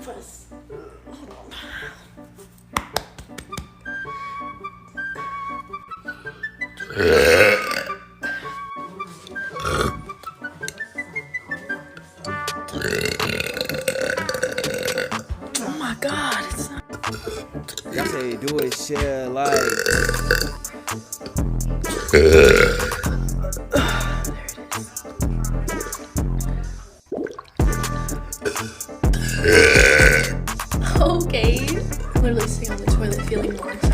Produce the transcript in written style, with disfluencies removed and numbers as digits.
first. Hold on. Oh my God, it's not. Y'all say do it, share, like. Okay. I'm literally sitting on the toilet feeling more excited.